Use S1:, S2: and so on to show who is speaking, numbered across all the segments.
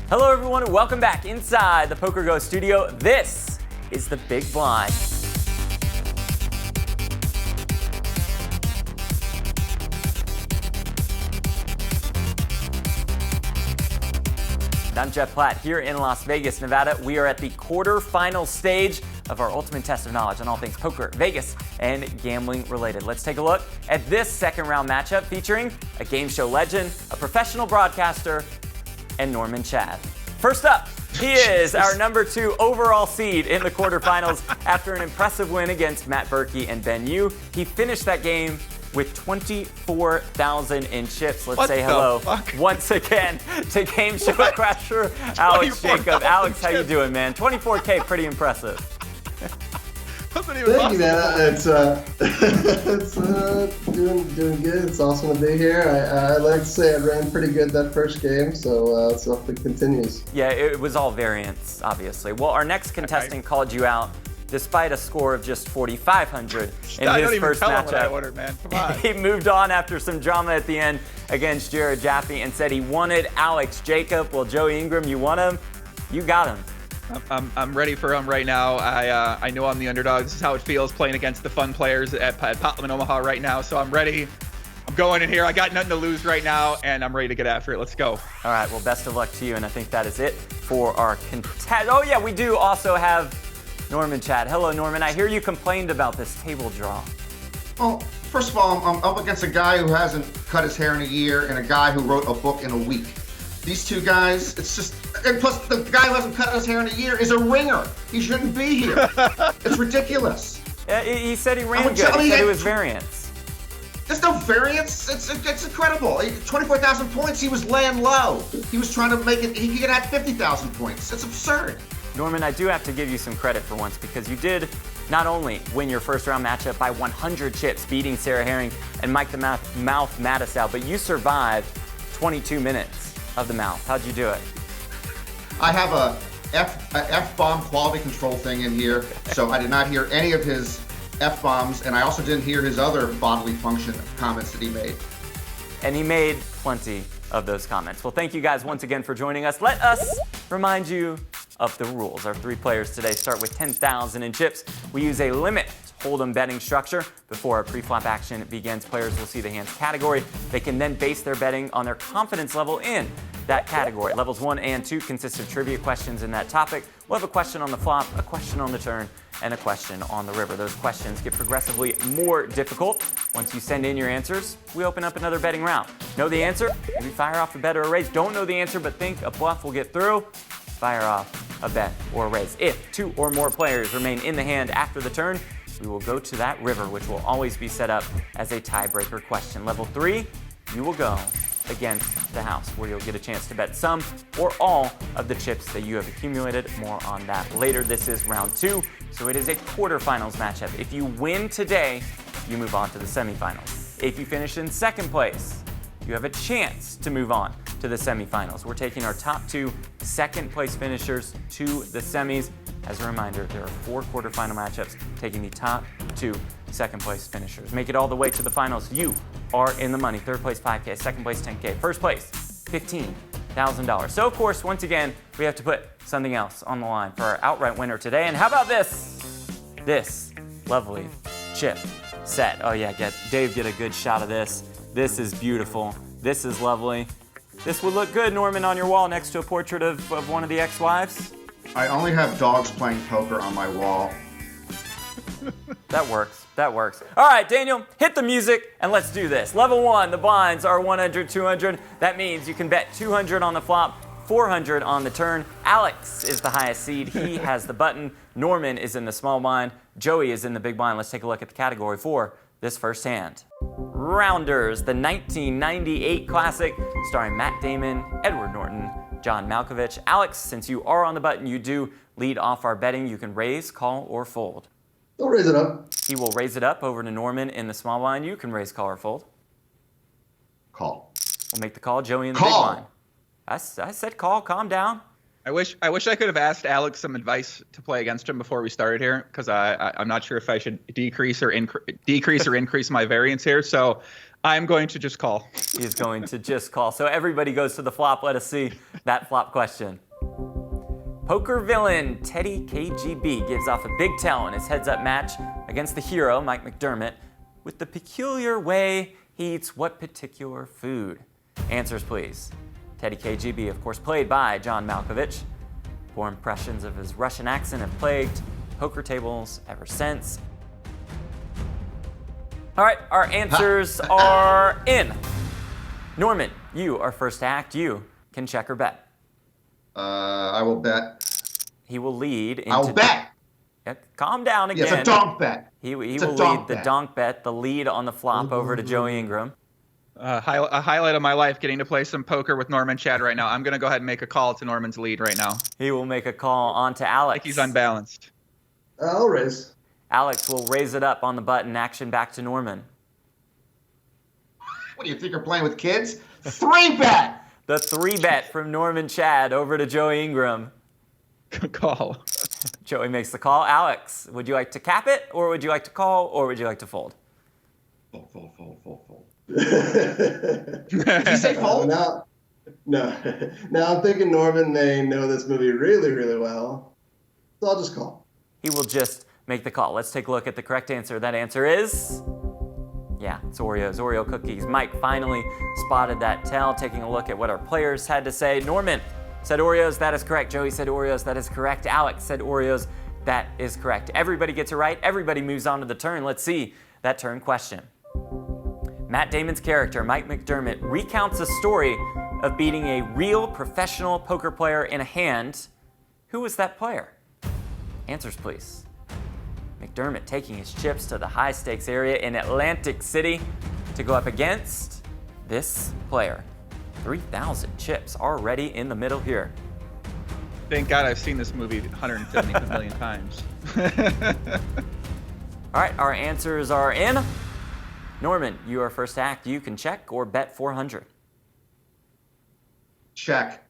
S1: Hello, everyone, and welcome back inside the PokerGO studio. This is the Big Blind. I'm Jeff Platt here in Las Vegas, Nevada. We are at the quarterfinal stage of our ultimate test of knowledge on all things poker, Vegas, and gambling related. Let's take a look at this second round matchup featuring a game show legend, a professional broadcaster, and Norman Chad. First up, he is our number 2 overall seed in the quarterfinals after an impressive win against Matt Berkey and Ben Yu. He finished that game with 24,000 in chips. Let's say hello once again to game show crasher Alex Jacob. Alex, how you doing, man? 24K, pretty impressive.
S2: Thank you, man. It's doing good. It's awesome to be here. I like to say I ran pretty good that first game, so hopefully it continues.
S1: Yeah, it was all variance, obviously. Well, our next contestant called you out despite a score of just 4,500 in his first matchup.
S3: Ordered, man. Come on.
S1: He moved on after some drama at the end against Jared Jaffe and said he wanted Alex Jacob. Well, Joey Ingram, you want him? You got him.
S3: I'm ready for him right now. I know I'm the underdog. This is how it feels playing against the fun players at Potlam Omaha right now. So I'm ready. I'm going in here. I got nothing to lose right now, and I'm ready to get after it. Let's go.
S1: All right. Well, best of luck to you, and I think that is it for our contest. Oh yeah, we do also have Norman Chad. Hello, Norman. I hear you complained about this table draw.
S4: Well, first of all, I'm up against a guy who hasn't cut his hair in a year and a guy who wrote a book in a week. These two guys, it's just, and plus the guy who hasn't cut his hair in a year is a ringer. He shouldn't be here. It's ridiculous.
S1: He said he ran good. He said it was variance.
S4: There's no variance. It's incredible. 24,000 points. He was laying low. He was trying to make it. He could get at 50,000 points. It's absurd.
S1: Norman, I do have to give you some credit for once because you did not only win your first round matchup by 100 chips, beating Sarah Herring and Mike the Mouth Mattis out, but you survived 22 minutes of the mouth. How'd you do it?
S4: I have a F-bomb quality control thing in here, so I did not hear any of his F-bombs, and I also didn't hear his other bodily function comments that he made.
S1: And he made plenty of those comments. Well, thank you guys once again for joining us. Let us remind you of the rules. Our 3 players today start with 10,000 in chips. We use a limit hold'em betting structure. Before our pre-flop action begins, players will see the hand's category. They can then base their betting on their confidence level in that category. Levels 1 and 2 consist of trivia questions in that topic. We'll have a question on the flop, a question on the turn, and a question on the river. Those questions get progressively more difficult. Once you send in your answers, we open up another betting round. Know the answer? We fire off a bet or a raise. Don't know the answer, but think a bluff will get through? Fire off a bet or a raise. If 2 or more players remain in the hand after the turn, we will go to that river, which will always be set up as a tiebreaker question. Level 3, you will go against the house, where you'll get a chance to bet some or all of the chips that you have accumulated. More on that later. This is round 2, so it is a quarterfinals matchup. If you win today, you move on to the semifinals. If you finish in second place, you have a chance to move on to the semifinals. We're taking our top 2 second place finishers to the semis. As a reminder, there are 4 quarterfinal matchups taking the top 2 second place finishers. Make it all the way to the finals. You are in the money. Third place, 5K. Second place, 10K. First place, $15,000. So, of course, once again, we have to put something else on the line for our outright winner today. And how about this? This lovely chip set. Oh, yeah, Dave, get a good shot of this. This is beautiful. This is lovely. This would look good, Norman, on your wall next to a portrait of one of the ex-wives.
S4: I only have dogs playing poker on my wall.
S1: That works. That works. All right, Daniel, hit the music and let's do this. Level 1, the blinds are 100, 200. That means you can bet 200 on the flop, 400 on the turn. Alex is the highest seed. He has the button. Norman is in the small blind. Joey is in the big blind. Let's take a look at the category for this first hand. Rounders, the 1998 classic starring Matt Damon, Edward Norton, John Malkovich. Alex, since you are on the button, you do lead off our betting. You can raise, call, or fold.
S2: I'll raise it up.
S1: He will raise it up over to Norman in the small blind. You can raise, call, or fold.
S4: Call.
S1: We'll make the call. Joey in the big blind. I said call. Calm down.
S3: I wish I could have asked Alex some advice to play against him before we started here, because I'm not sure if I should decrease or increase my variance here. So I'm going to just call.
S1: He is going to just call. So everybody goes to the flop. Let us see that flop question. Poker villain Teddy KGB gives off a big tell in his heads-up match against the hero, Mike McDermott, with the peculiar way he eats what particular food? Answers, please. Teddy KGB, of course, played by John Malkovich. Poor impressions of his Russian accent have plagued poker tables ever since. All right, our answers are in. Norman, you are first to act. You can check or bet.
S4: I will bet.
S1: He will lead into...
S4: I'll bet.
S1: Calm down again.
S4: It's a donk bet.
S1: He will
S4: It's a
S1: lead
S4: donk
S1: the
S4: bet.
S1: donk bet, the lead on the flop over to Joey Ingram.
S3: A highlight of my life, getting to play some poker with Norman Chad right now. I'm going to go ahead and make a call to Norman's lead right now.
S1: He will make a call on to Alex.
S3: Like he's unbalanced.
S2: I'll raise.
S1: Alex will raise it up on the button. Action back to Norman.
S4: What do you think you're playing with kids? 3-bet.
S1: The 3-bet from Norman Chad over to Joey Ingram.
S3: Call.
S1: Joey makes the call. Alex, would you like to cap it, or would you like to call, or would you like to fold?
S4: Fold. Did you say fold?
S2: No. Now I'm thinking Norman may know this movie really, really well. So I'll just call.
S1: He will just make the call. Let's take a look at the correct answer. That answer is... yeah, it's Oreos, Oreo cookies. Mike finally spotted that tell, taking a look at what our players had to say. Norman said Oreos, that is correct. Joey said Oreos, that is correct. Alex said Oreos, that is correct. Everybody gets it right. Everybody moves on to the turn. Let's see that turn question. Matt Damon's character, Mike McDermott, recounts a story of beating a real professional poker player in a hand. Who was that player? Answers, please. McDermott taking his chips to the high-stakes area in Atlantic City to go up against this player. 3,000 chips already in the middle here.
S3: Thank God I've seen this movie 170 million times.
S1: All right, our answers are in. Norman, you are first to act. You can check or bet 400.
S4: Check.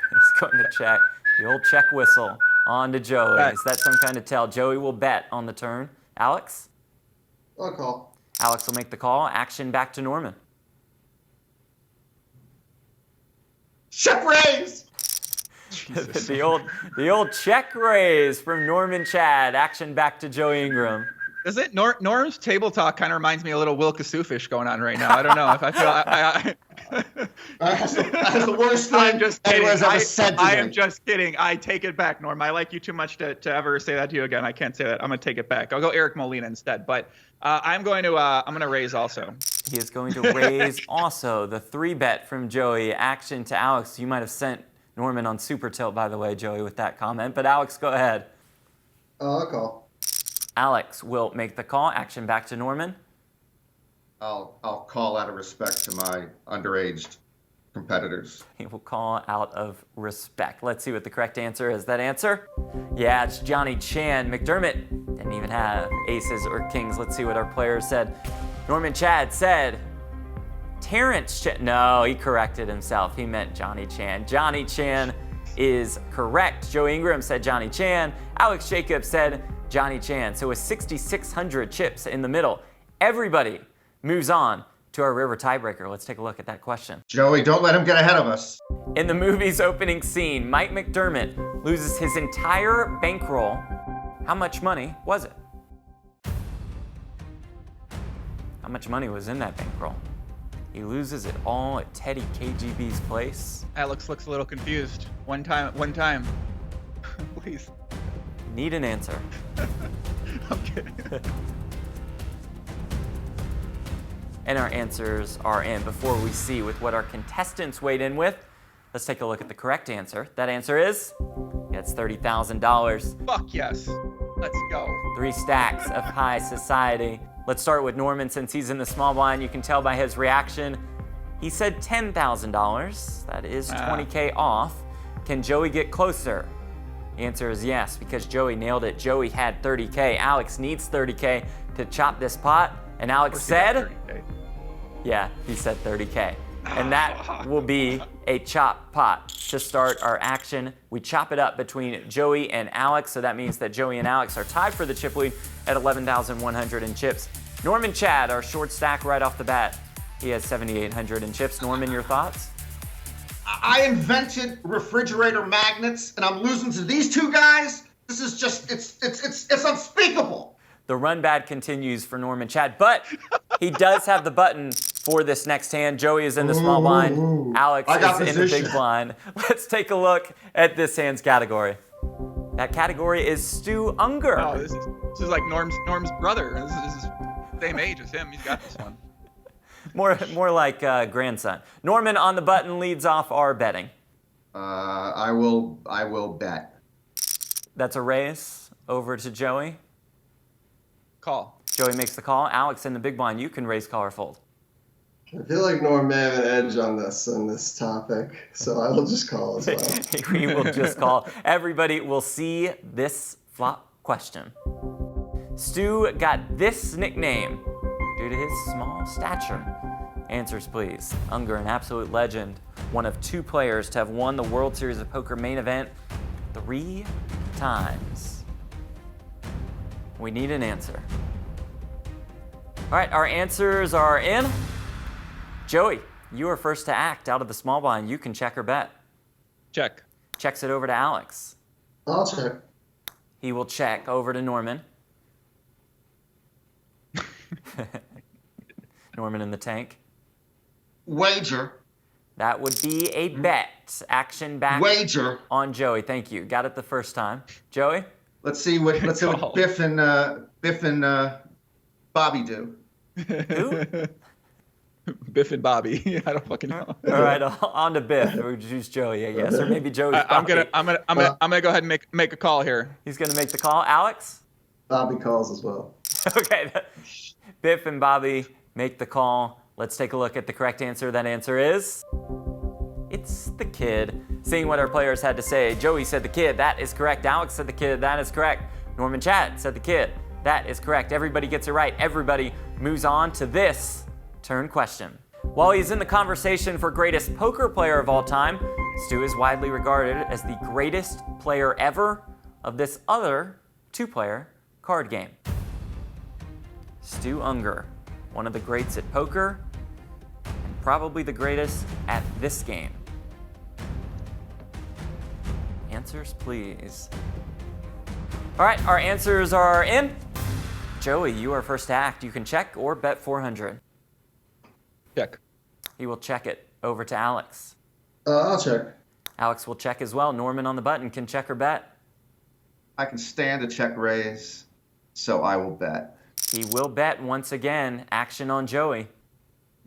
S1: He's going to check. The old check whistle on to Joey.
S3: Bet.
S1: Is that some kind of tell? Joey will bet on the turn. Alex?
S2: I'll call.
S1: Alex will make the call. Action back to Norman.
S4: Check raise.
S1: the old check raise from Norman Chad. Action back to Joey Ingram.
S3: Does it? Norm's table talk kind of reminds me a little Will Kasufish going on right now. I don't know if I feel.
S4: That's the worst thing
S3: I'm just kidding.
S4: anyone's ever said to
S3: I
S4: me.
S3: am just kidding. I take it back, Norm. I like you too much to ever say that to you again. I can't say that. I'm gonna take it back. I'll go Eric Molina instead. But I'm gonna raise also.
S1: He is going to raise also the 3-bet from Joey. Action to Alex. You might have sent Norman on super tilt, by the way, Joey, with that comment. But Alex, go ahead.
S2: I'll call.
S1: Alex will make the call. Action back to Norman.
S4: I'll call out of respect to my underage competitors.
S1: He will call out of respect. Let's see what the correct answer is. That answer? Yeah, it's Johnny Chan. McDermott didn't even have aces or kings. Let's see what our players said. Norman Chad said Terrence Chan. No, he corrected himself. He meant Johnny Chan. Johnny Chan is correct. Joey Ingram said Johnny Chan. Alex Jacobs said Johnny Chan. So with 6,600 chips in the middle, everybody moves on to our river tiebreaker. Let's take a look at that question.
S4: Joey, don't let him get ahead of us.
S1: In the movie's opening scene, Mike McDermott loses his entire bankroll. How much money was it? How much money was in that bankroll? He loses it all at Teddy KGB's place.
S3: Alex looks a little confused. One time. Please.
S1: Need an answer.
S3: I'm kidding.
S1: And our answers are in. Before we see with what our contestants weighed in with, let's take a look at the correct answer. That answer is, it's $30,000.
S3: Fuck yes. Let's go.
S1: 3 stacks of high society. Let's start with Norman since he's in the small blind. You can tell by his reaction. He said $10,000. That is 20K off. Can Joey get closer? The answer is yes, because Joey nailed it. Joey had 30K. Alex needs 30K to chop this pot. And Alex said, yeah, he said 30K. And that will be a chop pot to start our action. We chop it up between Joey and Alex, so that means that Joey and Alex are tied for the chip lead at 11,100 in chips. Norman Chad, our short stack right off the bat. He has 7,800 in chips. Norman, your thoughts?
S4: I invented refrigerator magnets, and I'm losing to these two guys. This is just, it's unspeakable.
S1: The run bad continues for Norman Chad, but he does have the button for this next hand. Joey is in the small blind. Alex is in the big blind. Let's take a look at this hand's category. That category is Stu Unger.
S3: Oh, this is like Norm's brother. This is same age as him. He's got this one.
S1: More like grandson. Norman on the button leads off our betting.
S4: I will bet.
S1: That's a raise over to Joey.
S3: Call.
S1: Joey makes the call. Alex in the big blind. You can raise, call, or fold.
S2: I feel like Norm may have an edge on this topic, so I will just call as well.
S1: We will just call. Everybody will see this flop question. Stu got this nickname due to his small stature. Answers, please. Unger, an absolute legend, one of 2 players to have won the World Series of Poker main event 3 times. We need an answer. All right, our answers are in. Joey, you are first to act out of the small blind. You can check or bet.
S3: Check.
S1: Checks it over to Alex.
S2: I'll check.
S1: He will check over to Norman. Norman in the tank.
S4: Wager.
S1: That would be a bet. Action back
S4: Wager.
S1: on Joey. Thank you. Got it the first time. Joey?
S4: Let's see what Biff and Bobby do.
S1: Who?
S3: Biff and Bobby. I don't fucking know.
S1: All right, on to Biff. We'll choose Joey, I guess, or maybe Joey's
S3: I'm
S1: Bobby.
S3: gonna go ahead and make a call here.
S1: He's gonna make the call. Alex?
S2: Bobby calls as well.
S1: Okay. Biff and Bobby make the call. Let's take a look at the correct answer. That answer is... it's the kid. Seeing what our players had to say, Joey said the kid. That is correct. Alex said the kid. That is correct. Norman Chad said the kid. That is correct. Everybody gets it right. Everybody moves on to this turn question. While he's in the conversation for greatest poker player of all time, Stu is widely regarded as the greatest player ever of this other 2-player card game. Stu Unger, one of the greats at poker, and probably the greatest at this game. Answers, please. All right, our answers are in. Joey, you are first to act. You can check or bet 400.
S3: Check.
S1: He will check it over to Alex.
S2: I'll check.
S1: Alex will check as well. Norman on the button can check or bet.
S4: I can stand a check raise, so I will bet.
S1: He will bet once again. Action on Joey.
S3: I'm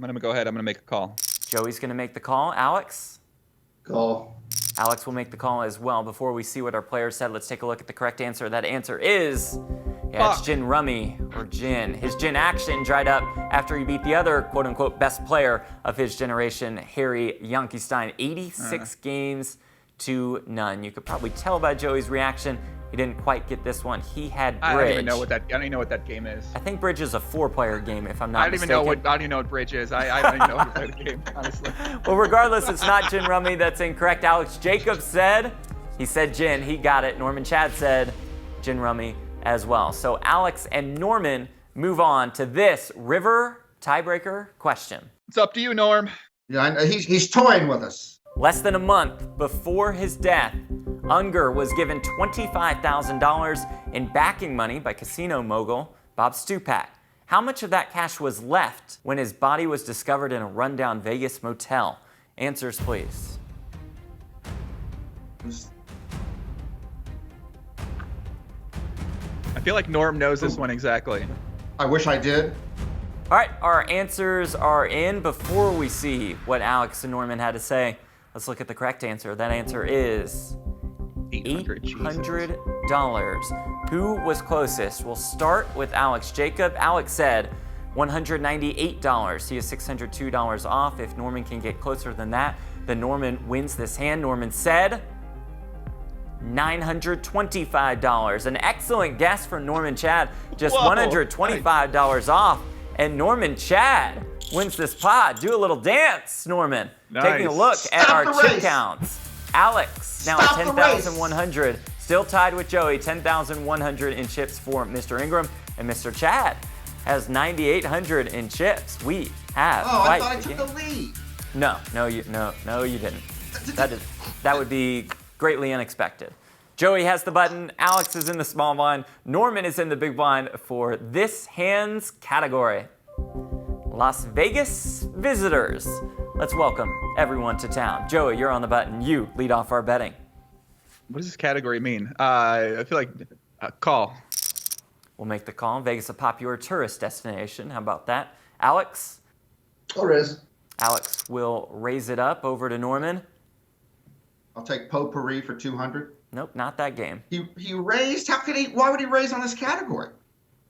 S3: gonna go ahead. I'm gonna make a call.
S1: Joey's gonna make the call. Alex?
S2: Call.
S1: Alex will make the call as well. Before we see what our players said, let's take a look at the correct answer. That answer is... it's Gin Rummy, or Gin. His Gin action dried up after he beat the other quote-unquote best player of his generation, Harry Yonkestein, 86 games to none. You could probably tell by Joey's reaction, he didn't quite get this one. He had Bridge.
S3: I don't even know what that game is.
S1: I think Bridge is a 4-player game, if I'm not mistaken.
S3: I don't even know what Bridge is. I don't even know how to play the game, honestly.
S1: Well, regardless, it's not Gin Rummy. That's incorrect. Alex Jacobs said, he said Gin. He got it. Norman Chad said Gin Rummy as well. So Alex and Norman move on to this river tiebreaker question.
S3: It's up to you, Norm.
S4: Yeah, he's toying with us.
S1: Less than a month before his death, Unger was given $25,000 in backing money by casino mogul Bob Stupak. How much of that cash was left when his body was discovered in a rundown Vegas motel? Answers, please.
S3: I feel like Norm knows this one exactly.
S4: I wish I did.
S1: All right, our answers are in. Before we see what Alex and Norman had to say, let's look at the correct answer. That answer is $800. Who was closest? We'll start with Alex Jacob. Alex said $198. He is $602 off. If Norman can get closer than that, then Norman wins this hand. Norman said $925. An excellent guess for Norman Chad. Just $125 off. And Norman Chad wins this pot. Do a little dance, Norman.
S3: Nice.
S1: Taking a look at
S4: Stop
S1: our
S4: the
S1: chip
S4: race.
S1: counts. Alex now
S4: Stop
S1: at
S4: the race.
S1: 10,100. Still tied with Joey. 10,100 in chips for Mr. Ingram. And Mr. Chad has 9,800 in chips. We have
S4: Oh, I
S1: quite
S4: thought I
S1: the
S4: took
S1: game.
S4: the lead.
S1: No, you didn't. That would be greatly unexpected. Joey has the button. Alex is in the small blind. Norman is in the big blind for this hand's category. Las Vegas visitors. Let's welcome everyone to town. Joey, you're on the button. You lead off our betting.
S3: What does this category mean? I feel like call.
S1: We'll make the call. Vegas, a popular tourist destination. How about that? Alex?
S2: I'll raise.
S1: Alex will raise it up over to Norman.
S4: I'll take Potpourri for 200.
S1: Nope, not that game.
S4: He raised? Why would he raise on this category?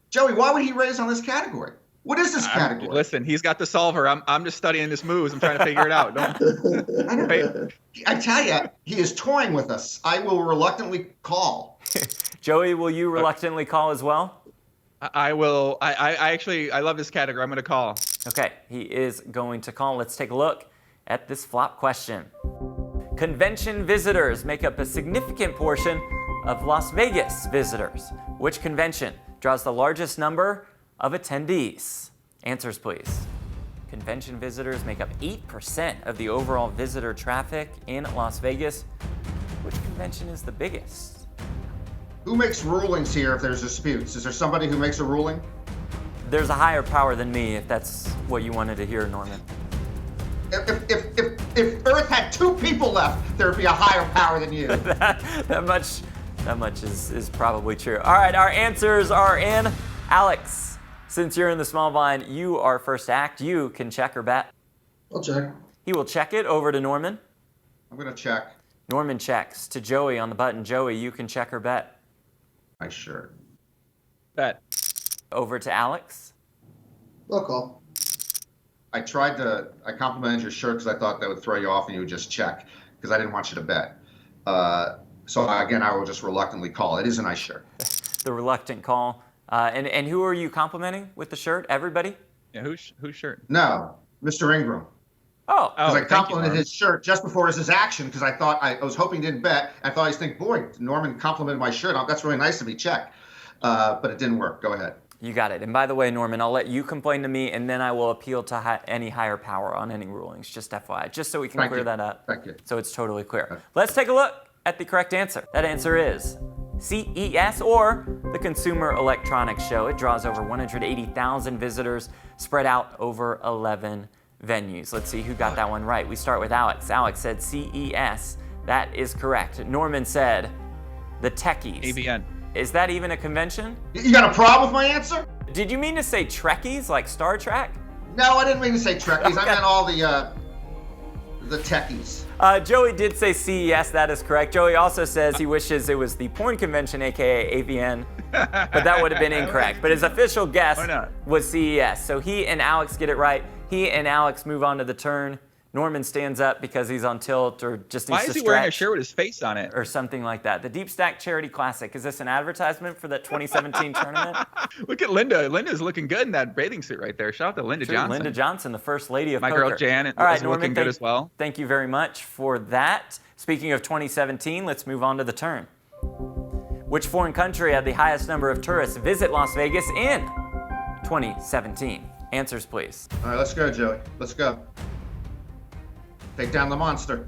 S4: Joey, why would he raise on this category? What is this category?
S3: Listen, he's got the solver. I'm just studying his moves. I'm trying to figure it out.
S4: I tell you, he is toying with us. I will reluctantly call.
S1: Joey, will you reluctantly call as well?
S3: I will. I love this category. I'm going to call.
S1: Okay, he is going to call. Let's take a look at this flop question. Convention visitors make up a significant portion of Las Vegas visitors. Which convention draws the largest number of attendees? Answers, please. Convention visitors make up 8% of the overall visitor traffic in Las Vegas. Which convention is the biggest?
S4: Who makes rulings here if there's disputes? Is there somebody who makes a ruling?
S1: There's a higher power than me, if that's what you wanted to hear, Norman.
S4: If Earth had 2 people left, there would be a higher power than you.
S1: that much is probably true. All right, our answers are in. Alex, since you're in the small blind, you are first to act. You can check or bet.
S2: I'll check.
S1: He will check it over to Norman.
S4: I'm going to check.
S1: Norman checks to Joey on the button. Joey, you can check or bet.
S4: My shirt.
S3: Bet.
S1: Over to Alex.
S2: I'll call.
S4: I complimented your shirt because I thought that would throw you off and you would just check because I didn't want you to bet. So again, I will just reluctantly call. It is a nice shirt.
S1: The reluctant call. And who are you complimenting with the shirt? Everybody?
S3: Yeah, whose shirt?
S4: No, Mr. Ingram.
S1: Oh,
S4: Because I
S3: thank
S4: complimented
S3: you,
S4: his shirt just before his action because I was hoping he didn't bet. I thought he'd think, boy, Norman complimented my shirt. That's really nice of me. Check. But it didn't work. Go ahead.
S1: you got it. And by the way, Norman, I'll let you complain to me, and then I will appeal to any higher power on any rulings, just FYI, just so we can clear that up.
S4: Thank you.
S1: So it's totally clear. Let's take a look at the correct answer. That answer is CES, or the Consumer Electronics Show. It draws over 180,000 visitors spread out over 11 venues. Let's see who got that one right. We start with Alex. Alex said CES. That is correct. Norman said the Techies.
S3: AVN.
S1: Is that even a convention?
S4: You got a problem with my answer?
S1: Did you mean to say Trekkies, like Star Trek?
S4: No, I didn't mean to say Trekkies.
S1: Okay.
S4: I meant all the techies.
S1: Joey did say CES, that is correct. Joey also says he wishes it was the porn convention, aka AVN, but that would have been incorrect. But his official guess was CES. So he and Alex get it right. He and Alex move on to the turn. Norman stands up because he's on tilt or just needs to stretch.
S3: Why is he wearing a shirt with his face on it?
S1: Or something like that. The Deep Stack Charity Classic. Is this an advertisement for that 2017 tournament?
S3: Look at Linda. Linda's looking good in that bathing suit right there. Shout out to Linda Johnson.
S1: Linda Johnson, the first lady of
S3: My
S1: poker.
S3: girl Janet
S1: All right,
S3: is
S1: Norman,
S3: looking good as well.
S1: Thank you very much for that. Speaking of 2017, let's move on to the turn. Which foreign country had the highest number of tourists visit Las Vegas in 2017? Answers, please.
S4: All right, let's go, Joey. Let's go. Take down the monster.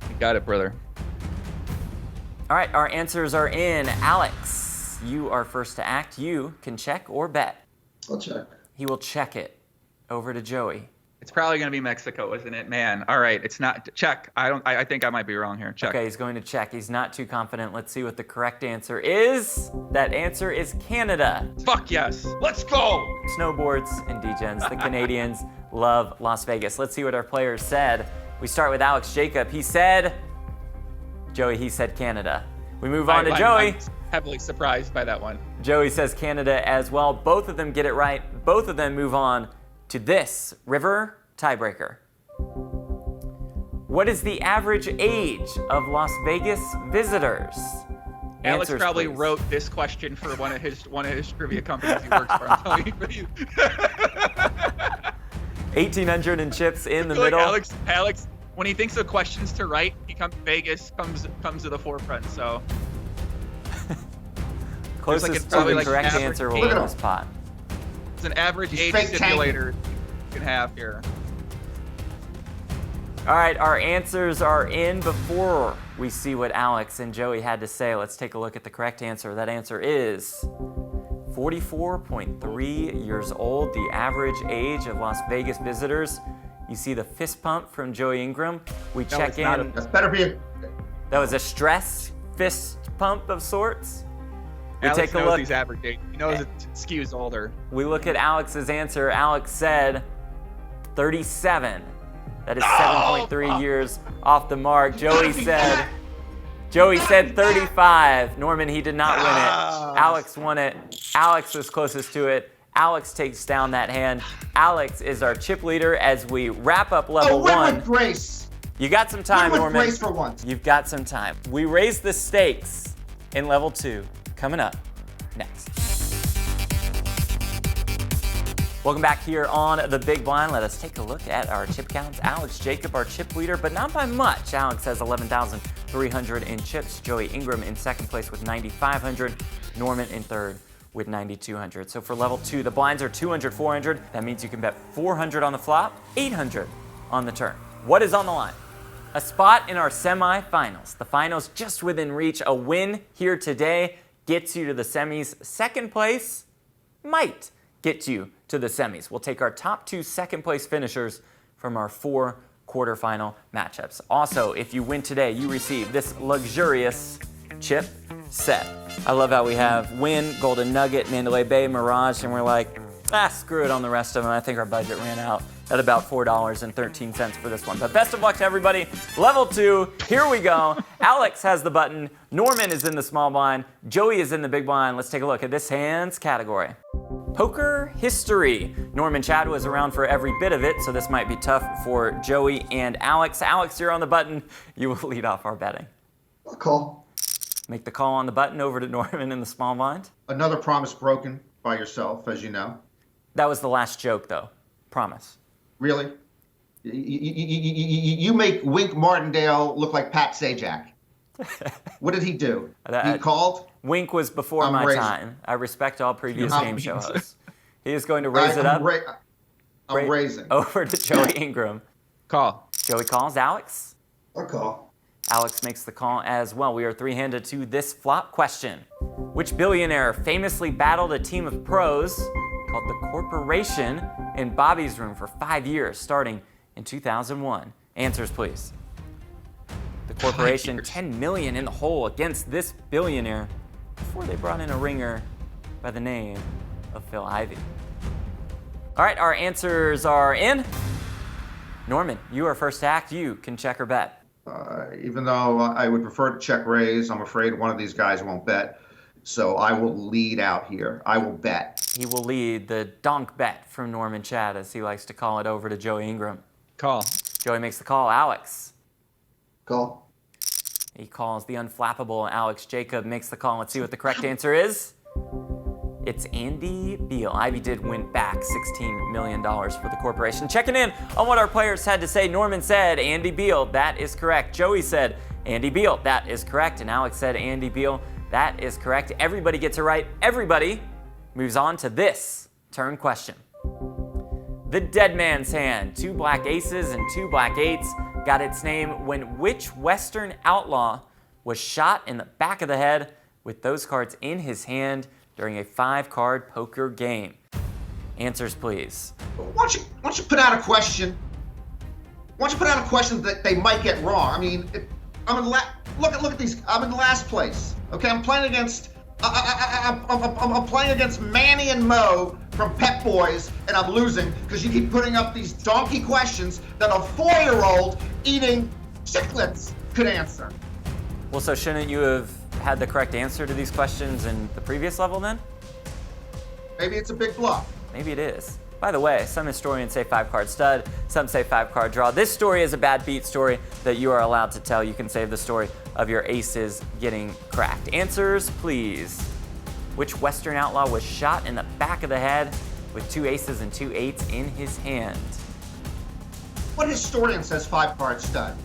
S3: You got it, brother.
S1: All right, our answers are in. Alex, you are first to act. You can check or bet.
S2: I'll check.
S1: He will check it. Over to Joey.
S3: It's probably going to be Mexico, isn't it? Man, all right. It's not. Check. I think I might be wrong here. Check.
S1: Okay, he's going to check. He's not too confident. Let's see what the correct answer is. That answer is Canada.
S3: Fuck yes. Let's go.
S1: Snowboards and degens. The Canadians love Las Vegas. Let's see what our players said. We start with Alex Jacob. He said, Joey, he said Canada. We move on to Joey.
S3: I'm heavily surprised by that one.
S1: Joey says Canada as well. Both of them get it right. Both of them move on to this river tiebreaker. What is the average age of Las Vegas visitors?
S3: Alex
S1: Answers,
S3: probably
S1: please.
S3: wrote this question for one of his trivia companies he works for. I'm telling you.
S1: 1,800 in chips in the
S3: I feel
S1: middle.
S3: like Alex, when he thinks of questions to write, Vegas comes to the forefront. So
S1: Closest
S3: like
S1: to
S3: probably
S1: the
S3: like
S1: correct
S3: average
S1: answer will
S3: age.
S1: win
S4: Look at
S1: this pot.
S3: It's an average
S4: He's
S3: age
S4: fake
S3: simulator you can have here.
S1: All right, our answers are in. Before we see what Alex and Joey had to say, let's take a look at the correct answer. That answer is 44.3 years old, the average age of Las Vegas visitors. You see the fist pump from Joey Ingram. We check in.
S4: That's better be a.
S1: That was a stress fist pump of sorts. We
S3: Alex
S1: take a
S3: knows
S1: look.
S3: he's average age. He knows it skews older.
S1: We look at Alex's answer. Alex said 37. That is 7.3 years off the mark. Joey said 35. Norman, he did not win it. Alex won it. Alex was closest to it. Alex takes down that hand. Alex is our chip leader as we wrap up level
S4: win
S1: one.
S4: with grace.
S1: You got some time,
S4: Win with
S1: Norman.
S4: grace for once.
S1: You've got some time. We raise the stakes in level 2. Coming up next. Welcome back here on The Big Blind. Let us take a look at our chip counts. Alex Jacob, our chip leader, but not by much. Alex has 11,300 in chips. Joey Ingram in second place with 9,500. Norman in third with 9,200. So for level 2, the blinds are 200, 400. That means you can bet 400 on the flop, 800 on the turn. What is on the line? A spot in our semifinals. The finals just within reach. A win here today gets you to the semis. Second place might get you to the semis. We'll take our top 2 second place finishers from our 4 quarterfinal matchups. Also, if you win today, you receive this luxurious chip set. I love how we have Win, Golden Nugget, Mandalay Bay, Mirage, and we're like, screw it on the rest of them. I think our budget ran out at about $4.13 for this one. But best of luck to everybody. Level 2, here we go. Alex has the button. Norman is in the small blind. Joey is in the big blind. Let's take a look at this hands category. Poker history. Norman Chad was around for every bit of it, so this might be tough for Joey and Alex. Alex, you're on the button. You will lead off our betting.
S2: I'll call.
S1: Make the call on the button over to Norman in the small blind.
S4: Another promise broken by yourself, as you know.
S1: That was the last joke, though. Promise.
S4: Really? You make Wink Martindale look like Pat Sajak. What did he do? He called?
S1: Wink was before
S4: I'm
S1: my
S4: raising.
S1: time. I respect all previous
S4: I'm
S1: game show
S4: raising.
S1: hosts. He is going to raise it up.
S4: I'm raising.
S1: Over to Joey Ingram.
S3: Call.
S1: Joey calls. Alex?
S2: I'll call.
S1: Alex makes the call as well. We are 3-handed to this flop question. Which billionaire famously battled a team of pros called the Corporation in Bobby's room for 5 years, starting in 2001? Answers, please. The Corporation, 10 million in the hole against this billionaire before they brought in a ringer by the name of Phil Ivey. All right, our answers are in. Norman, you are first to act. You can check or bet.
S4: Even though I would prefer to check raise, I'm afraid one of these guys won't bet. So I will lead out here. I will bet.
S1: He will lead the donk bet from Norman Chad, as he likes to call it, over to Joey Ingram.
S3: Call.
S1: Joey makes the call. Alex.
S2: Call.
S1: He calls the unflappable. Alex Jacob makes the call. Let's see what the correct answer is. It's Andy Beal. Ivy did win back $16 million for the Corporation. Checking in on what our players had to say. Norman said Andy Beal. That is correct. Joey said Andy Beal. That is correct. And Alex said Andy Beal. That is correct. Everybody gets it right. Everybody moves on to this turn question. The dead man's hand. 2 black aces and 2 black eights got its name when which Western outlaw was shot in the back of the head with those cards in his hand during a 5-card poker game? Answers, please.
S4: Why don't you put out a question? Why don't you put out a question that they might get wrong? I mean, look at these. I'm in last place. Okay, I'm playing against. I'm playing against Manny and Mo from Pep Boys, and I'm losing because you keep putting up these donkey questions that a 4-year-old eating chiclets could answer.
S1: Well, so shouldn't you have had the correct answer to these questions in the previous level then?
S4: Maybe it's a big bluff.
S1: Maybe it is. By the way, some historians say 5-card stud, some say 5-card draw. This story is a bad beat story that you are allowed to tell. You can save the story of your aces getting cracked. Answers, please. Which Western outlaw was shot in the back of the head with 2 aces and 2 eights in his hand?
S4: What historian says 5-card stud?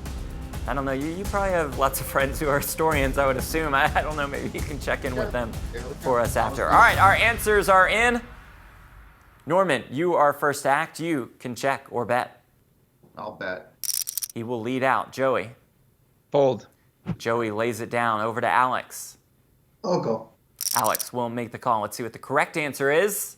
S1: I don't know. You probably have lots of friends who are historians, I would assume. I don't know. Maybe you can check in with them for us after. All right, our answers are in. Norman, you are first to act. You can check or bet.
S4: I'll bet.
S1: He will lead out. Joey.
S3: Fold.
S1: Joey lays it down. Over to Alex.
S2: I'll go.
S1: Alex will make the call. Let's see what the correct answer is.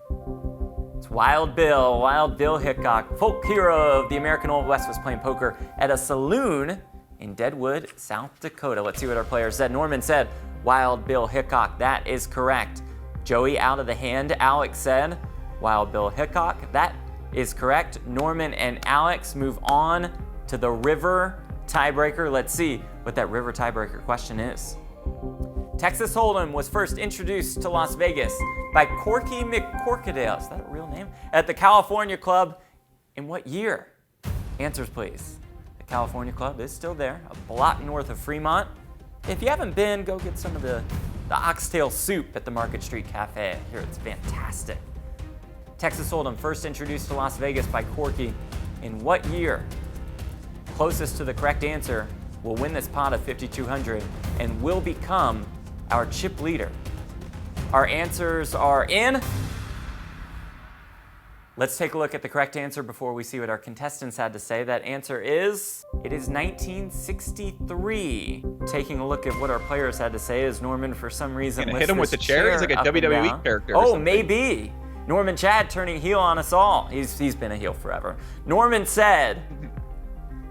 S1: It's Wild Bill. Wild Bill Hickok, folk hero of the American Old West, was playing poker at a saloon in Deadwood, South Dakota. Let's see what our players said. Norman said Wild Bill Hickok. That is correct. Joey out of the hand. Alex said Wild Bill Hickok. That is correct. Norman and Alex move on to the river tiebreaker. Let's see what that river tiebreaker question is. Texas Hold'em was first introduced to Las Vegas by Corky McCorkadale, is that a real name? At the California Club in what year? Answers, please. The California Club is still there, a block north of Fremont. If you haven't been, go get some of the oxtail soup at the Market Street Cafe. I hear it's fantastic. Texas Hold'em first introduced to Las Vegas by Corky in what year? Closest to the correct answer will win this pot of $5,200 and will become our chip leader. Our answers are in. Let's take a look at the correct answer before we see what our contestants had to say. That answer is, it is 1963. Taking a look at what our players had to say is Norman, for some reason,
S3: Hit him with the chair. He's like a WWE character.
S1: Oh, maybe. Norman Chad turning heel on us all. He's been a heel forever. Norman said,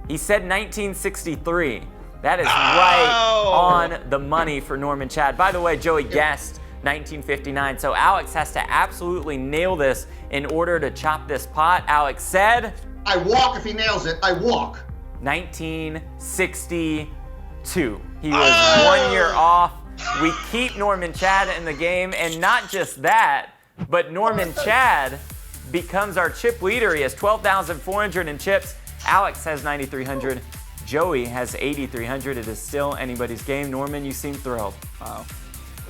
S1: he said 1963. That is right on the money for Norman Chad. By the way, Joey guessed 1959, so Alex has to absolutely nail this in order to chop this pot. Alex said,
S4: I walk if he nails it. I walk.
S1: 1962. He was 1 year off. We keep Norman Chad in the game, and not just that, but Norman Chad becomes our chip leader. He has 12,400 in chips. Alex has 9,300. Joey has 8,300. It is still anybody's game. Norman, you seem thrilled.
S3: Wow.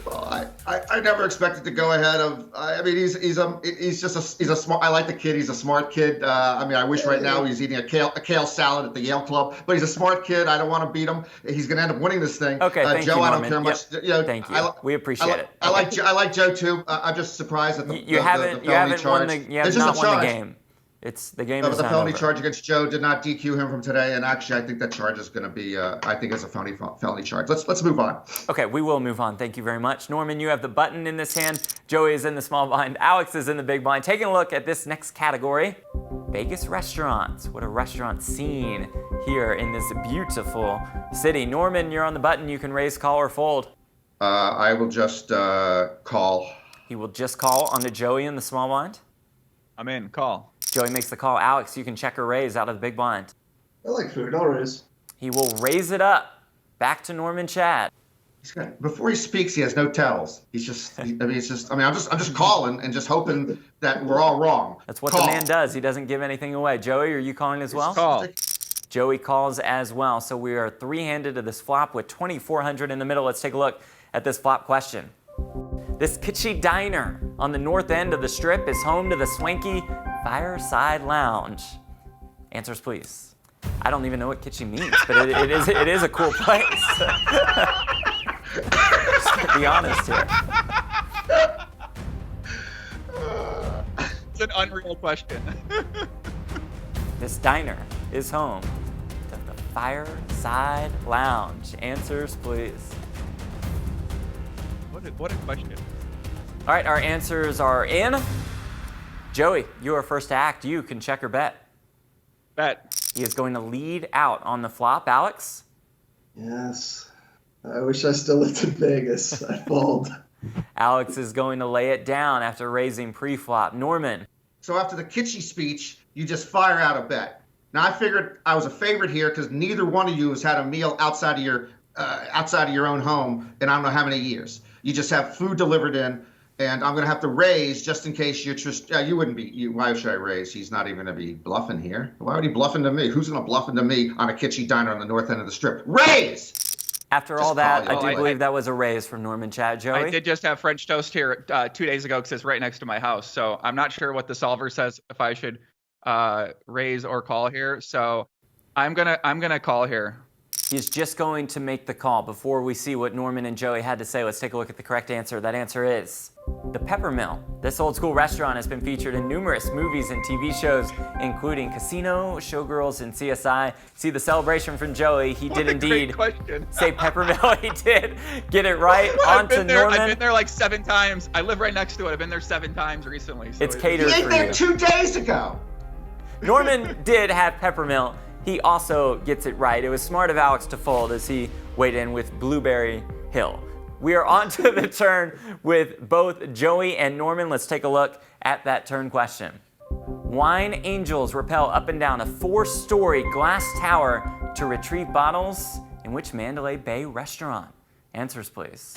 S4: Well, I never expected to go ahead of. I mean, he's a smart. I like the kid. He's a smart kid. I mean, I wish right now he's eating a kale salad at the Yale Club. But he's a smart kid. I don't want to beat him. He's going to end up winning this thing.
S1: Okay, thank
S4: Joe,
S1: you,
S4: I
S1: Norman.
S4: don't care much. You know,
S1: Thank you. We appreciate it.
S4: I like Joe too. I'm just surprised that
S1: You haven't won the game. It's the game.
S4: But
S1: is
S4: the
S1: not
S4: felony
S1: over.
S4: charge against Joe did not DQ him from today, and actually, I think that charge is going to be. I think it's a felony charge. Let's move on.
S1: Okay, we will move on. Thank you very much, Norman. You have the button in this hand. Joey is in the small blind. Alex is in the big blind. Taking a look at this next category, Vegas restaurants. What a restaurant scene here in this beautiful city. Norman, you're on the button. You can raise, call, or fold.
S4: I will just call.
S1: He will just call onto Joey in the small blind.
S3: I'm in. Call.
S1: Joey makes the call. Alex, you can check or raise out of the big blind.
S2: I like food. I'll raise.
S1: He will raise it up. Back to Norman Chad.
S4: Before he speaks, he has no tells. He's just. I'm just calling and just hoping that we're all wrong.
S1: That's what the man does. He doesn't give anything away. Joey, are you calling as well?
S3: Call.
S1: Joey calls as well. So we are three-handed to this flop with 2,400 in the middle. Let's take a look at this flop question. This kitschy diner on the north end of the strip is home to the swanky Fireside Lounge. Answers, please. I don't even know what kitschy means, but it is a cool place. Just to be honest here.
S3: It's an unreal question.
S1: This diner is home to the Fireside Lounge. Answers, please.
S3: What a question.
S1: All right, our answers are in. Joey, you are first to act. You can check or bet.
S3: Bet.
S1: He is going to lead out on the flop. Alex?
S2: Yes. I wish I still lived in Vegas. I fold.
S1: Alex is going to lay it down after raising pre-flop. Norman?
S4: So after the kitschy speech, you just fire out a bet. Now I figured I was a favorite here because neither one of you has had a meal outside of your own home in I don't know how many years. You just have food delivered in, and I'm going to have to raise just in case you're just. You wouldn't be. Why should I raise? He's not even going to be bluffing here. Why would he bluff into me? Who's going to bluff into me on a kitschy diner on the north end of the strip? Raise!
S1: After
S4: Just
S1: all that,
S4: call you.
S1: I do believe that was a raise from Norman Chad. Joey?
S3: I did just have French toast here 2 days ago because it's right next to my house. So I'm not sure what the solver says if I should raise or call here. So I'm gonna call here.
S1: He's just going to make the call. Before we see what Norman and Joey had to say, let's take a look at the correct answer. That answer is the Peppermill. This old school restaurant has been featured in numerous movies and TV shows, including Casino, Showgirls, and CSI. See the celebration from Joey. He did indeed say Peppermill. He did get it right. On to Norman.
S3: I've been there like 7 times. I live right next to it. I've been there 7 times recently. So
S1: It's catered
S4: He ate
S1: for
S4: there
S1: you.
S4: 2 days ago.
S1: Norman did have Peppermill. He also gets it right. It was smart of Alex to fold as he weighed in with Blueberry Hill. We are on to the turn with both Joey and Norman. Let's take a look at that turn question. Wine angels rappel up and down a 4-story glass tower to retrieve bottles in which Mandalay Bay restaurant? Answers, please.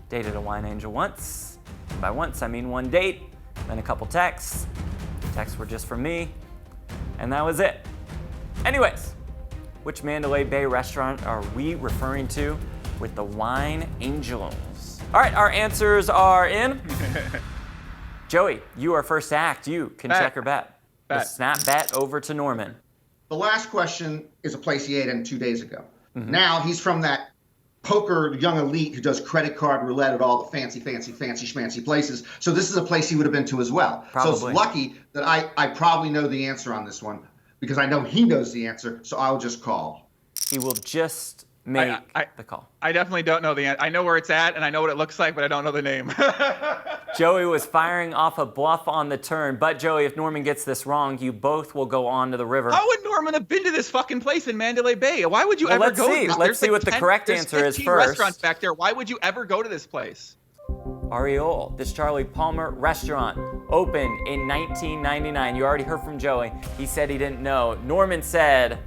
S1: Dated a wine angel once. And by once, I mean 1 date, then a couple texts. Texts were just from me, and that was it. Anyways, which Mandalay Bay restaurant are we referring to with the wine angels? All right, our answers are in. Joey, you are first to act. You can check or bet. The snap bet over to Norman.
S4: The last question is a place he ate in 2 days ago. Now he's from that poker young elite who does credit card roulette at all the fancy schmancy places. So this is a place he would have been to as well.
S1: Probably.
S4: So it's lucky that I probably know the answer on this one because I know he knows the answer. So I'll just call.
S1: He will just make the call.
S3: I definitely don't know the answer. I know where it's at and I know what it looks like, but I don't know the name.
S1: Joey was firing off a bluff on the turn, but Joey, if Norman gets this wrong, you both will go on to the river.
S3: How would Norman have been to this fucking place in Mandalay Bay? Why would you ever go?
S1: Let's see what the correct answer is first.
S3: Restaurants back there. Why would you ever go to this place?
S1: Ariole, this Charlie Palmer restaurant, opened in 1999. You already heard from Joey. He said he didn't know. Norman said,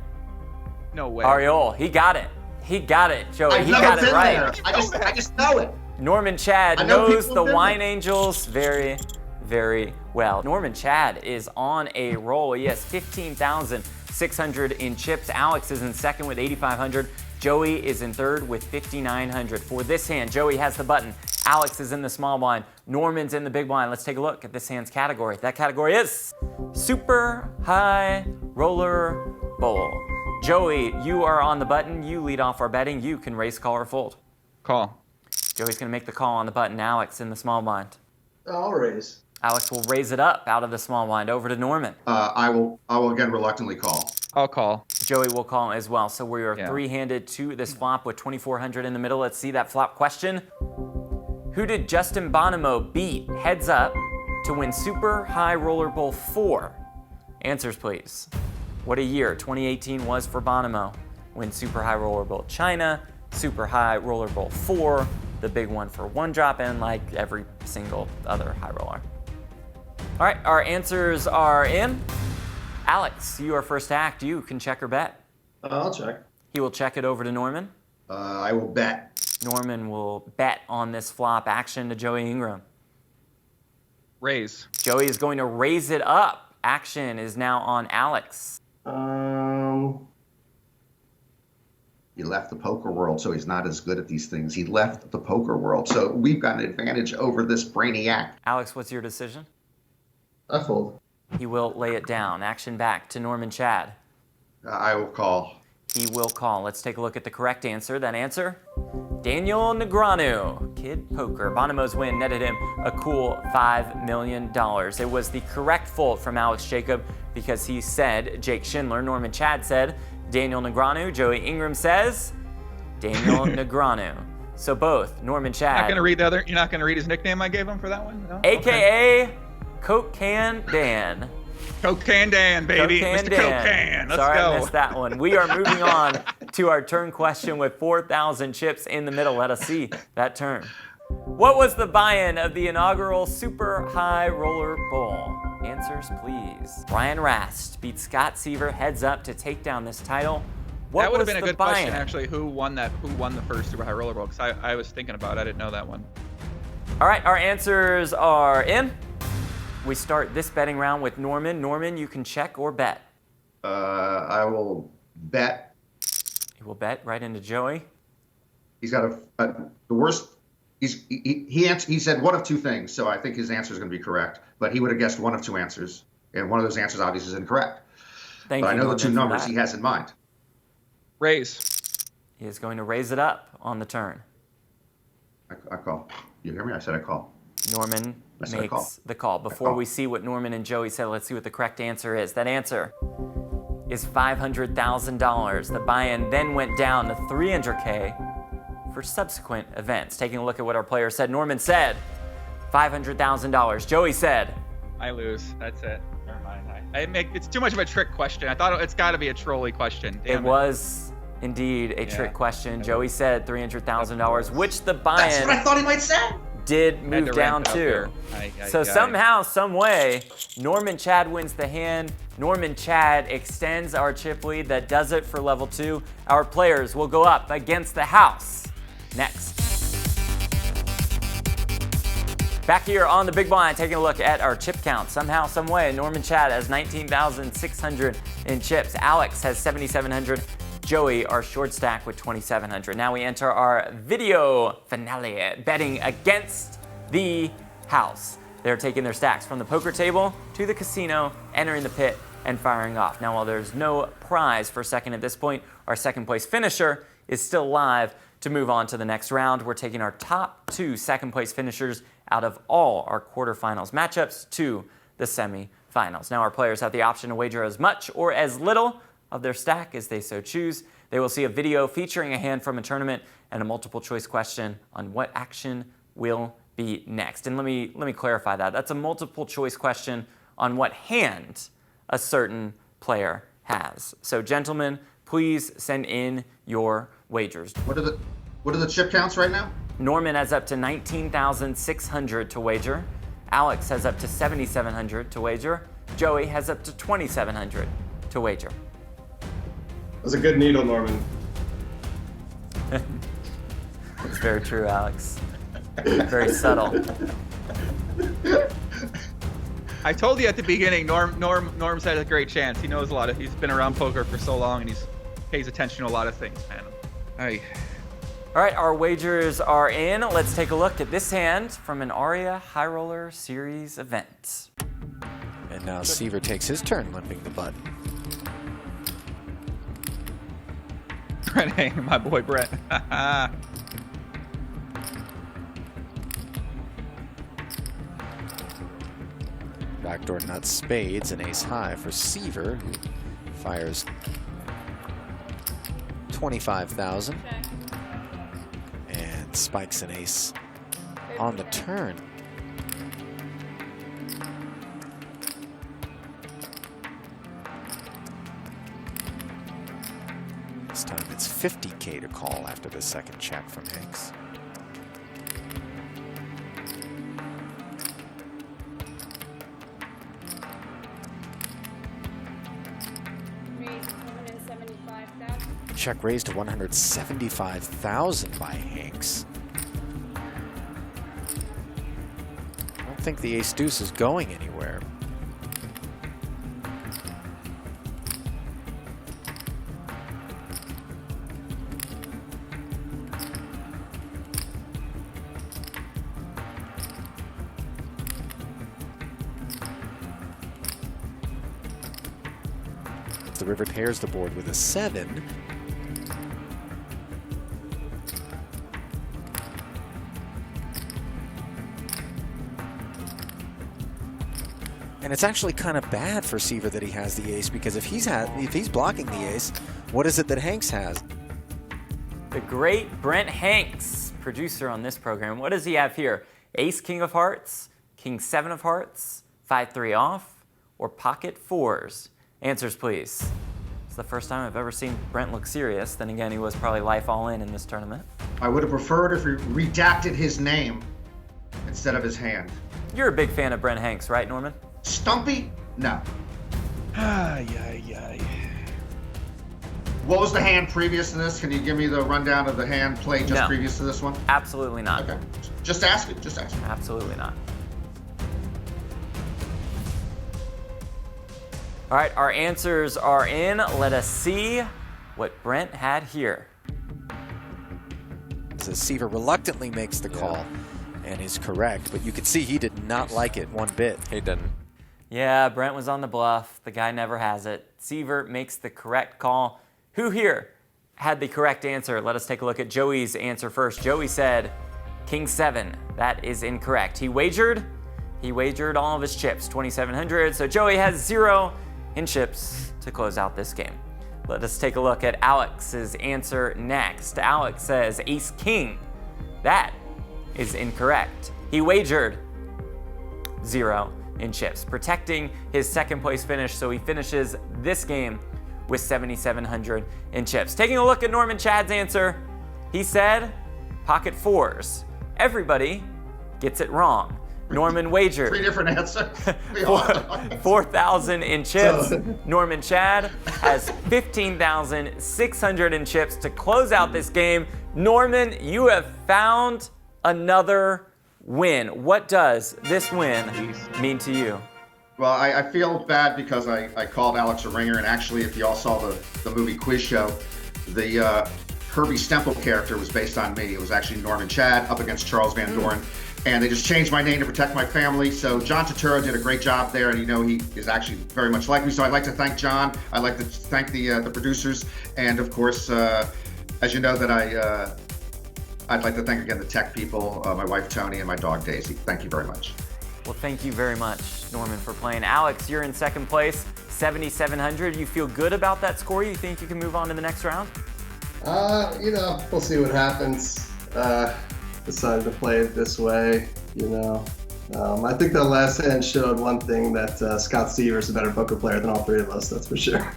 S3: no way.
S1: Ariole. He got it. He got it, Joey.
S4: I've
S1: He
S4: never
S1: got it
S4: been
S1: right.
S4: there. I just know it.
S1: Norman Chad
S4: I know
S1: knows
S4: people
S1: the
S4: have been
S1: Wine
S4: there.
S1: Angels very, very well. Norman Chad is on a roll. He has 15,600 in chips. Alex is in second with 8,500. Joey is in third with 5,900. For this hand, Joey has the button. Alex is in the small blind. Norman's in the big blind. Let's take a look at this hand's category. That category is Super High Roller Bowl. Joey, you are on the button. You lead off our betting. You can raise, call, or fold.
S3: Call.
S1: Joey's going to make the call on the button. Alex in the small blind.
S2: I'll raise.
S1: Alex will raise it up out of the small blind over to Norman.
S4: I will again reluctantly call.
S3: I'll call.
S1: Joey will call as well. So we are three-handed to this flop with 2,400 in the middle. Let's see that flop question. Who did Justin Bonomo beat heads up to win Super High Roller Bowl 4? Answers, please. What a year 2018 was for Bonomo. Win Super High Roller Bowl China, Super High Roller Bowl 4, the big one for one drop, and like every single other high roller. All right, our answers are in. Alex, you are first to act. You can check or bet.
S2: I'll check.
S1: He will check it over to Norman.
S4: I will bet.
S1: Norman will bet on this flop action to Joey Ingram.
S3: Raise.
S1: Joey is going to raise it up. Action is now on Alex.
S4: He left the poker world, so he's not as good at these things. He left the poker world, so we've got an advantage over this brainiac.
S1: Alex, what's your decision?
S2: I fold.
S1: He will lay it down. Action back to Norman Chad.
S4: I will call.
S1: He will call. Let's take a look at the correct answer. That answer, Daniel Negreanu. Kid Poker. Bonomo's win netted him a cool $5 million. It was the correct fold from Alex Jacob because he said Jake Schindler. Norman Chad said Daniel Negreanu. Joey Ingram says Daniel Negreanu. So both Norman Chad.
S3: You're not gonna read his nickname I gave him for that one? No?
S1: AKA Coke Can Dan.
S3: Coke Can Dan, baby.
S1: Coke Can
S3: Mr.
S1: Dan.
S3: Coke Can. Let's
S1: Sorry,
S3: go.
S1: I missed that one. We are moving on to our turn question with 4,000 chips in the middle. Let us see that turn. What was the buy-in of the inaugural Super High Roller Bowl? Answers, please. Brian Rast beat Scott Seaver heads up to take down this title. What
S3: That would have
S1: was
S3: been a
S1: the
S3: good question,
S1: buy-in?
S3: actually. Who won the first Super High Roller Bowl? Because I was thinking about it. I didn't know that one.
S1: All right, our answers are in. We start this betting round with Norman. Norman, you can check or bet.
S4: I will bet.
S1: He will bet right into Joey.
S4: He's got the worst. He said one of two things, so I think his answer is going to be correct. But he would have guessed one of two answers, and one of those answers obviously is incorrect.
S1: Thank
S4: But
S1: you,
S4: I know the two
S1: Norman, for
S4: numbers
S1: that.
S4: he has in mind.
S3: Raise.
S1: He is going to raise it up on the turn.
S4: I call. You hear me? I said I call.
S1: Norman makes the call. Before we see what Norman and Joey said, let's see what the correct answer is. That answer is $500,000. The buy-in then went down to $300K for subsequent events. Taking a look at what our player said, Norman said $500,000. Joey said,
S3: I lose. That's it. Never mind. It's too much of a trick question. I thought it's got to be a trolley question. Damn
S1: it was indeed a trick question. Joey said $300,000, which the buy-in
S4: That's what I thought he might say.
S1: Did move down to. So somehow, some way, Norman Chad wins the hand. Norman Chad extends our chip lead. That does it for level 2. Our players will go up against the house next. Back here on the big blind, taking a look at our chip count. Somehow, some way, Norman Chad has 19,600 in chips. Alex has 7,700. Joey, our short stack, with 2,700. Now we enter our video finale, betting against the house. They're taking their stacks from the poker table to the casino, entering the pit, and firing off. Now, while there's no prize for second at this point, our second place finisher is still live to move on to the next round. We're taking our top 2 second place finishers out of all our quarterfinals matchups to the semifinals. Now, our players have the option to wager as much or as little of their stack as they so choose. They will see a video featuring a hand from a tournament and a multiple choice question on what action will be next. And let me clarify that. That's a multiple choice question on what hand a certain player has. So gentlemen, please send in your wagers.
S4: What are the chip counts right now?
S1: Norman has up to 19,600 to wager. Alex has up to 7,700 to wager. Joey has up to 2,700 to wager.
S2: That's a good needle, Norman.
S1: It's very true, Alex. Very subtle.
S3: I told you at the beginning, Norm's had a great chance. He knows a lot. He's been around poker for so long, and he pays attention to a lot of things, man.
S1: All right, our wagers are in. Let's take a look at this hand from an Aria High Roller Series event.
S5: And now Seaver takes his turn limping the button.
S3: Brett Hang, my boy Brett.
S5: Backdoor nuts, spades, and ace high for Seaver, who fires 25,000 and spikes an ace on the turn. This time it's 50K to call after the second check from Hanks. Check raised to 175,000 by Hanks. I don't think the ace deuce is going anywhere. The river pairs the board with a 7. And it's actually kind of bad for Seaver that he has the ace, because if he's blocking the ace, what is it that Hanks has?
S1: The great Brent Hanks, producer on this program. What does he have here? Ace King of Hearts, King 7 of Hearts, 5-3 off, or pocket 4s? Answers, please. It's the first time I've ever seen Brent look serious. Then again, he was probably life all in this tournament.
S4: I would have preferred if he redacted his name instead of his hand.
S1: You're a big fan of Brent Hanks, right, Norman?
S4: Stumpy? No.
S3: Ay.
S4: What was the hand previous to this? Can you give me the rundown of the hand played just previous to this one?
S1: Absolutely not.
S4: Okay. Just ask it.
S1: Absolutely not. All right, our answers are in. Let us see what Brent had here.
S5: So Seaver reluctantly makes the call and is correct, but you can see he did not like it one bit.
S6: He didn't.
S1: Yeah, Brent was on the bluff. The guy never has it. Seaver makes the correct call. Who here had the correct answer. Let us take a look at Joey's answer first. Joey said King 7. That is incorrect. He wagered all of his chips, 2,700. So Joey has 0 in chips to close out this game. Let us take a look at Alex's answer next. Alex says Ace King. That is incorrect. He wagered 0 in chips, protecting his second place finish, so he finishes this game with 7,700 in chips. Taking a look at Norman Chad's answer, he said pocket 4s. Everybody gets it wrong. Norman wagered
S4: 3 different answers.
S1: 4,000 in chips. Norman Chad has 15,600 in chips to close out this game. Norman, you have found another win. What does this win mean to you?
S4: Well, I feel bad because I called Alex a ringer, and actually, if you all saw the movie Quiz Show, the Herbie Stemple character was based on me. It was actually Norman Chad up against Charles Van Doren, and they just changed my name to protect my family. So John Turturro did a great job there, and he is actually very much like me. So I'd like to thank John. I'd like to thank the producers, and of course, as you know, that I'd like to thank again the tech people, my wife Tony, and my dog Daisy. Thank you very much.
S1: Well, thank you very much, Norman, for playing. Alex, you're in second place, 7,700. You feel good about that score? You think you can move on to the next round?
S2: We'll see what happens. Decided to play it this way, I think the last hand showed one thing, that Scott Seaver's a better poker player than all 3 of us, that's for sure.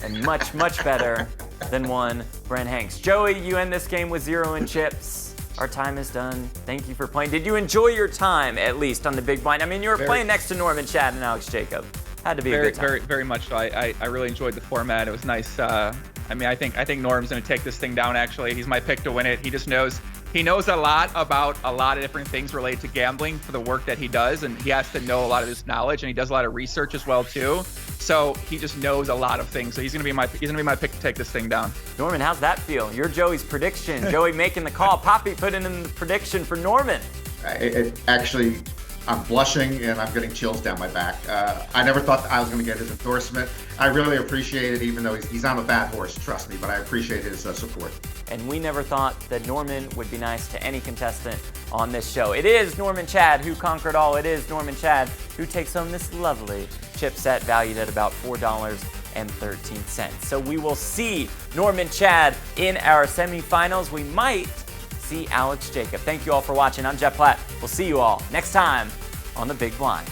S1: And much, much better than one Brent Hanks. Joey, you end this game with 0 in chips. Our time is done. Thank you for playing. Did you enjoy your time, at least, on the big blind? I mean, you were playing next to Norman Chad and Alex Jacob. Had to be a good time.
S3: Very much so. I really enjoyed the format. It was nice. I think Norm's going to take this thing down, actually. He's my pick to win it. He just knows. He knows a lot about a lot of different things related to gambling for the work that he does, and he has to know a lot of this knowledge, and he does a lot of research as well too. So he just knows a lot of things. So he's gonna be my pick to take this thing down.
S1: Norman, how's that feel? You're Joey's prediction. Joey making the call. Poppy putting in the prediction for Norman.
S4: Actually, I'm blushing and I'm getting chills down my back. I never thought that I was going to get his endorsement. I really appreciate it, even though he's on a bad horse, trust me, but I appreciate his support.
S1: And we never thought that Norman would be nice to any contestant on this show. It is Norman Chad who conquered all. It is Norman Chad who takes home this lovely chip set valued at about $4.13. So we will see Norman Chad in our semifinals. We might see Alex Jacob. Thank you all for watching. I'm Jeff Platt. We'll see you all next time on The Big Blind.